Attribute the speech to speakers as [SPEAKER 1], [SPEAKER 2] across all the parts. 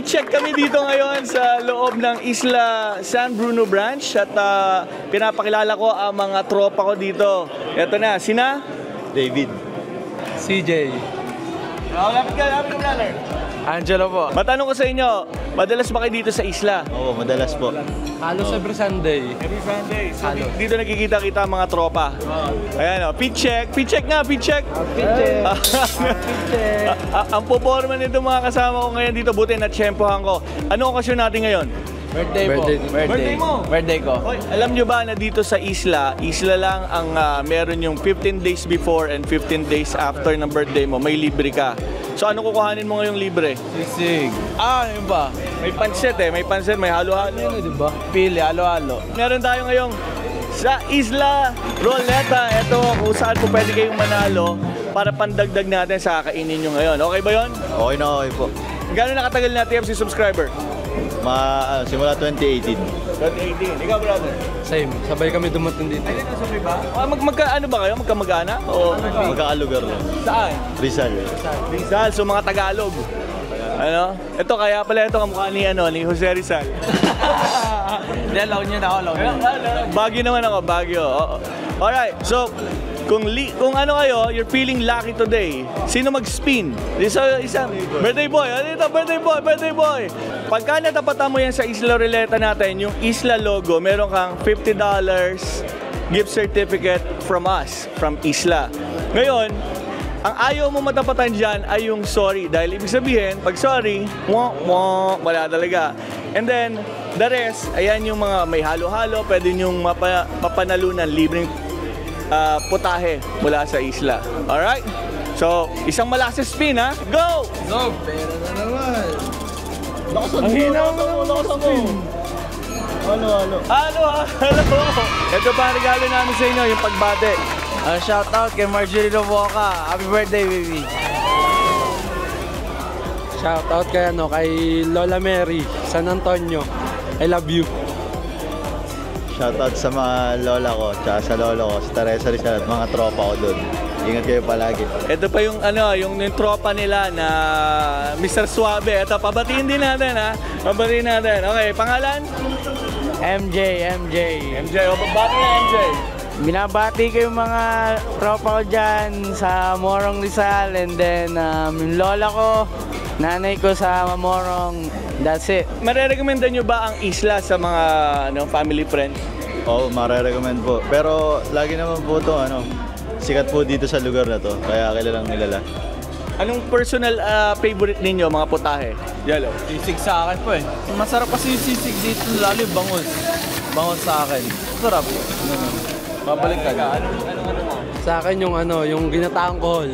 [SPEAKER 1] Check kami dito ngayon sa loob ng Isla San Bruno Branch at pinapakilala ko ang mga tropa ko dito. Ito na, sina?
[SPEAKER 2] David.
[SPEAKER 3] CJ.
[SPEAKER 1] Lapit ka, brother.
[SPEAKER 3] Angelo po.
[SPEAKER 1] Matanong ko sa inyo, madalas ba kayo dito sa isla?
[SPEAKER 2] Oo, madalas po.
[SPEAKER 3] Halos every Sunday.
[SPEAKER 1] Every Sunday. So,
[SPEAKER 3] Halos.
[SPEAKER 1] dito nakikita-kita ang mga tropa. Ayan o, Pit check nga, pit check. Ang puporma nito mga kasama ko ngayon dito, buti na-tsempohan ko. Ano okasyon natin ngayon?
[SPEAKER 3] Birthday po.
[SPEAKER 1] Birthday mo?
[SPEAKER 3] Birthday ko.
[SPEAKER 1] Hoy, alam nyo ba na dito sa isla lang ang meron yung 15 days before and 15 days after ng birthday mo, may libre ka. So ano kukuhanin mo ngayong libre?
[SPEAKER 3] Sisig. Ano ba?
[SPEAKER 1] May pansit may halo-halo.
[SPEAKER 3] Ano diba? Pili, halo-halo.
[SPEAKER 1] Meron tayo ngayong sa Isla Roleta. Ito kung saan po pwede kayong manalo para pandagdag natin sa kakainin nyo ngayon. Okay ba yun?
[SPEAKER 2] Okay na okay po.
[SPEAKER 1] Gano'n nakatagal na TFC subscriber?
[SPEAKER 2] Simula 2018.
[SPEAKER 1] 2018. Ikaw, brother?
[SPEAKER 3] Same. Sabay kami dumating dito.
[SPEAKER 1] Ay, nasabay ba? Magka-ano ba kayo? Magkamag-ana? O
[SPEAKER 2] Magkakalugar lang.
[SPEAKER 1] saan?
[SPEAKER 2] Rizal.
[SPEAKER 1] Rizal, so mga Tagalog. Ano? Ito, kaya pala ito kamukha ni Jose Rizal.
[SPEAKER 3] Hindi, law nyo na ako, law nyo.
[SPEAKER 1] Baguio naman ako, Baguio. Alright, so kung ano kayo, you're feeling lucky today, sino mag-spin? Isa, birthday boy. Ano ito? Birthday boy. Pagka natapatan mo yan sa Isla Roleta natin, yung Isla logo, meron kang $50 gift certificate from us, from Isla. Ngayon, ang ayaw mo matapatan dyan ay yung sorry. Dahil ibig sabihin, pag sorry, wala talaga. And then, the rest, ayan yung mga may halo-halo, pwede nyong mapanalunan libreng putahe mula sa isla. Alright? So, isang malakas spin, ha? Go!
[SPEAKER 3] No, pera na naman.
[SPEAKER 1] Ang hinaw mo. Halo. Ito pa ang regalo namin sa inyo, yung pagbate.
[SPEAKER 3] Shout out kay Marjorie Loboca. Happy birthday, baby. Shout out kay Lola Mary, San Antonio. I love you.
[SPEAKER 2] Shoutout sa mga lola ko, tsaka sa lolo ko, sa Teresa Rizal at mga tropa ko doon. Ingat kayo palagi.
[SPEAKER 1] Ito pa yung yung tropa nila na Mr. Suave. Ito, pabatiin din natin, ha? Pabatiin natin. Okay, pangalan?
[SPEAKER 3] MJ.
[SPEAKER 1] O, pagbati na, MJ.
[SPEAKER 3] Binabati ko yung mga tropa ko dyan sa Morong Rizal, and then yung lola ko, nanay ko sa Morong. That's it.
[SPEAKER 1] Marerekomenda nyo ba ang isla sa mga family friends?
[SPEAKER 2] Oo, marirecommend po. Pero lagi naman po ito, sikat po dito sa lugar na to, kaya kilalang nilala.
[SPEAKER 1] Anong personal favorite ninyo, mga putahe? Yellow.
[SPEAKER 3] Sisig sa akin po eh. Masarap kasi yung sisig dito, lalo yung bangus. Bangus sa akin. Sarap. Babalik ka. Ano? Sa akin yung ginataang kohol.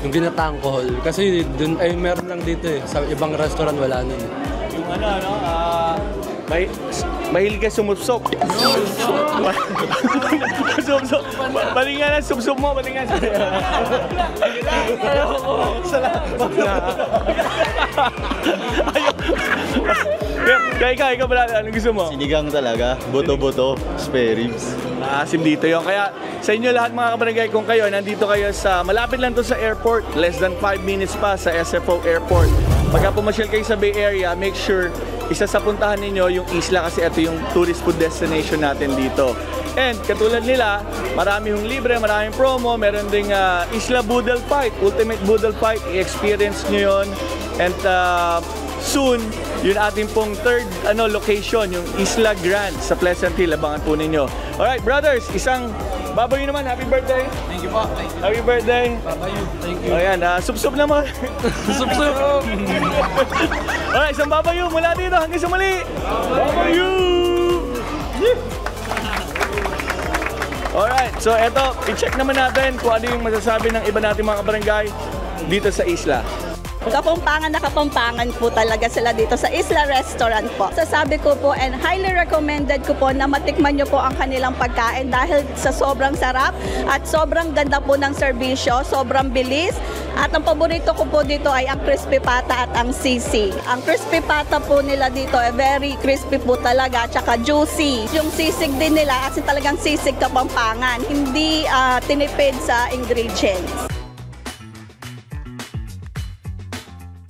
[SPEAKER 3] Yung ginataang kohol. Kasi dun ay meron lang dito eh. Sa ibang restaurant wala nun.
[SPEAKER 1] Yung mahilig ka sumupsop. Sumupsop. Balingan na, sumupsop mo. Balingan. Ikaw, anong gusto mo?
[SPEAKER 2] Sinigang talaga, buto-buto, spare ribs.
[SPEAKER 1] Asim dito yun. Kaya sa inyo lahat mga kabarangay, kung kayo, nandito kayo sa, malapit lang to sa airport, less than 5 minutes pa sa SFO Airport. Pagka pumasyal kayo sa Bay Area, make sure isa sa puntahan ninyo yung isla kasi ito yung tourist food destination natin dito. And katulad nila, marami yung libre, maraming promo, meron ding Isla Boodle Fight, Ultimate Boodle Fight, i-experience nyo yun. And soon, yun ating pong third location, yung Isla Grand sa Pleasant Hill. Abangan po ninyo. Alright, brothers, isang babayu naman. Happy birthday.
[SPEAKER 3] Thank you po. Thank you.
[SPEAKER 1] Happy birthday.
[SPEAKER 3] Babayu. Thank you.
[SPEAKER 1] Ayan, subsub naman.
[SPEAKER 3] Subsub.
[SPEAKER 1] Alright, isang babayu mula dito hanggang sa muli. Babayu! Alright, so eto, i-check naman natin kung ano yung masasabi ng iba nating mga kabarangay dito sa isla.
[SPEAKER 4] Kapampangan na kapampangan po talaga sila dito sa Isla Restaurant po. Sasabi ko po and highly recommended ko po na matikman nyo po ang kanilang pagkain dahil sa sobrang sarap at sobrang ganda po ng serbisyo, sobrang bilis. At ang paborito ko po dito ay ang crispy pata at ang sisig. Ang crispy pata po nila dito ay very crispy po talaga at saka juicy. Yung sisig din nila kasi talagang sisig kapampangan, hindi tinipid sa ingredients.